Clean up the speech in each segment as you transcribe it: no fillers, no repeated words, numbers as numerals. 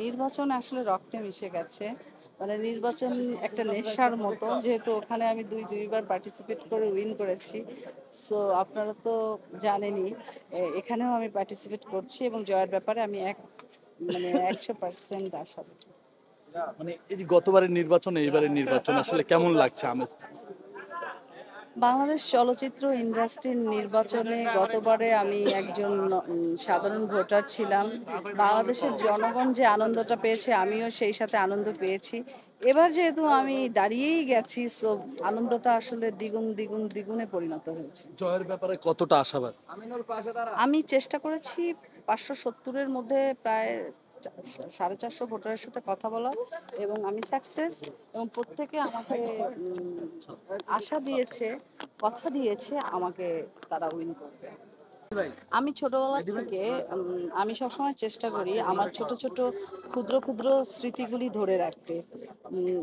নির্বাচন আসলে রক্তে মিশে গেছে। মানে নির্বাচন একটা নেশার মতো। যেহেতু ওখানে আমি দুইবার পার্টিসিপেট করে উইন করেছি। সো আপনারা তো জানেনই এখানেও আমি পার্টিসিপেট করছি এবং জয়ের ব্যাপারে আমি 100% আশাবাদী। মানে এই যে গতবারের নির্বাচনে এবারের নির্বাচন আসলে কেমন লাগছে আমেজটা? বাংলাদেশ চলচ্চিত্র ইন্ডাস্ট্রির নির্বাচনে গতবারে আমি একজন সাধারণ ভোটার ছিলাম। বাংলাদেশের জনগণ যে আনন্দটা পেয়েছে আমিও সেই সাথে আনন্দ পেয়েছি। এবার যেহেতু আমি দাঁড়িয়েই গেছি, সো আনন্দটা আসলে দ্বিগুণে পরিণত হয়েছে। জয়ের ব্যাপারে কতটা আশাবাদী? আমি চেষ্টা করেছি ৫৭০ এর মধ্যে প্রায় ৪৫০ ভোটারের সাথে কথা বলার, এবং আমি সাকসেস। এবং প্রত্যেকে আমাকে আশা দিয়েছে, কথা দিয়েছে আমাকে তারা উইন করবে। আমি ছোটবেলা থেকে আমি সবসময় চেষ্টা করি আমার ছোট ছোট ক্ষুদ্র স্মৃতিগুলি ধরে রাখতে।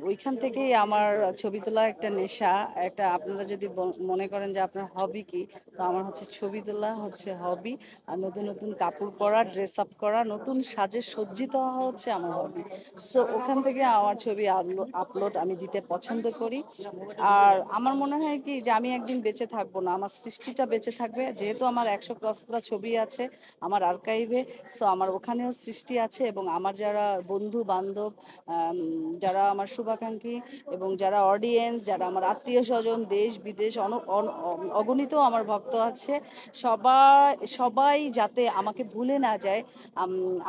ওইখান থেকেই আমার ছবি তোলা একটা নেশা। একটা আপনারা যদি মনে করেন যে আপনার হবি কি, তো আমার হচ্ছে ছবি তোলা হচ্ছে হবি। আর নতুন নতুন কাপড় পরা, ড্রেস আপ করা, নতুন সাজে সজ্জিত হওয়া হচ্ছে আমার হবি। সো ওখান থেকে আমার ছবি আপলোড আমি দিতে পছন্দ করি। আর আমার মনে হয় কি যে আমি একদিন বেঁচে থাকবো না, আমার সৃষ্টিটা বেঁচে থাকবে। যেহেতু আমার 100 ক্রস করা ছবি আছে আমার আর্কাইভে, সো আমার ওখানেও সৃষ্টি আছে। এবং আমার যারা বন্ধু বান্ধব, যারা আমার শুভাকাঙ্ক্ষী, এবং যারা অডিয়েন্স, যারা আমার আত্মীয় স্বজন, দেশ বিদেশ অগণিত আমার ভক্ত আছে, সবাই যাতে আমাকে ভুলে না যায়,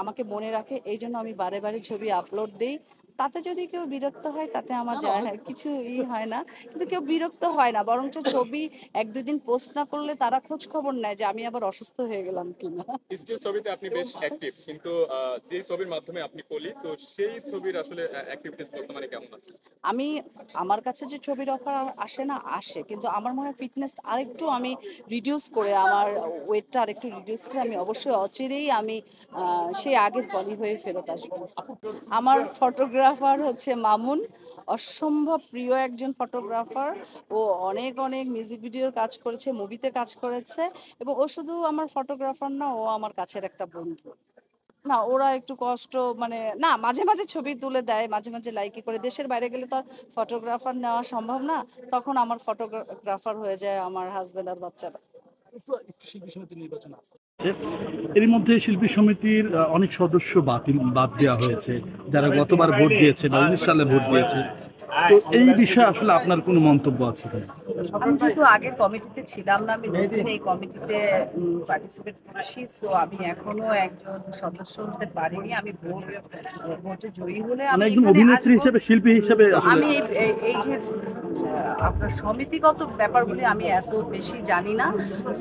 আমাকে মনে রাখে, এই জন্য আমি বারে বারে ছবি আপলোড দিই। তাতে যদি কেউ বিরক্ত হয় তাতে আমার যায় কিছু হয় না। কিন্তু কেউ বিরক্ত হয় না, বরঞ্চ ছবি 1-2 দিন পোস্ট না করলে তারা খোঁজ খবর নেয় যে আমি আবার অসুস্থ হয়ে গেলাম কিনা। স্টিল ছবিতে আপনি বেশ অ্যাক্টিভ, কিন্তু যে ছবির মাধ্যমে আপনি কলি, তো সেই ছবির আসলে অ্যাক্টিভিটিস বর্তমানে কেমন আছে? আমি আমার কাছে যে ছবির অফার আসে না, আসে, কিন্তু আমার মনে হয় ফিটনেস আরেকটু আমি রিডিউস করে, আমার ওয়েটটা আরেকটু রিডিউস করে আমি অবশ্যই অচিরেই আমি সেই আগের পলি হয়ে ফেরত আসবো। আমার ফটোগ্রাফার হচ্ছে মামুন, অসম্ভব প্রিয় একজন ফটোগ্রাফার। ও অনেক অনেক মিউজিক ভিডিওর কাজ করেছে, মুভিতে কাজ করেছে, এবং ও শুধু আমার ফটোগ্রাফার না, ও আমার কাছের একটা বন্ধু। না, ওরা একটু কষ্ট, মানে না, মাঝে মাঝে ছবি তুলে দেয়, মাঝে মাঝে লাইকি করে। দেশের বাইরে গেলে তো আর ফটোগ্রাফার নেওয়া সম্ভব না, তখন আমার ফটোগ্রাফার হয়ে যায় আমার হাজবেন্ড আর বাচ্চারা। একটু শিল্পী সমিতির নির্বাচন আসছে, এর মধ্যে শিল্পী সমিতির অনেক সদস্য বাদ দেওয়া হয়েছে, যারা গতবার ভোট দিয়েছে বা 19 সালে ভোট দিয়েছে। তো এই বিষয়ে আসলে আপনার কোনো মন্তব্য আছে কিনা? আমি যেহেতু আগে কমিটিতে ছিলাম না, আমি নতুন এই কমিটিতে পার্টিসিপেট করছি, সো আমি এখনো একজন সদস্য হতে পারিনি। আমি ভোটে জয়ী হলে মানে আমি একজন এখানে অভিনেত্রী আসবো। হিসেবে, শিল্পী হিসেবে আসলে আমি এই যে আপনার সমিতিগত ব্যাপারগুলি আমি এত বেশি জানি না।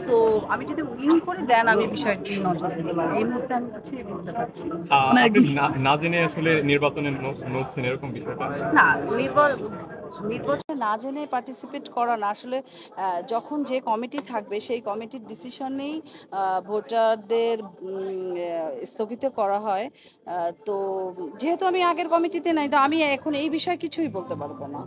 সো আমি যদি উইন করে দেন আমি বিষয়টি নজরে দিতে পারি। এই মুহূর্তে আমি কিছুই বলতে পারছি না। মানে আপনি একজন না জেনে আসলে নির্বাচনে নড়ছেন, এরকম বিষয়টা? না, নির্বাচনে না জেনে পার্টিসিপেট করা না, আসলে যখন যে কমিটি থাকবে সেই কমিটির ডিসিশনেই ভোটারদের স্থগিত করা হয়। তো যেহেতু আমি আগের কমিটিতে নাই, তো আমি এখন এই বিষয়ে কিছুই বলতে পারবো না।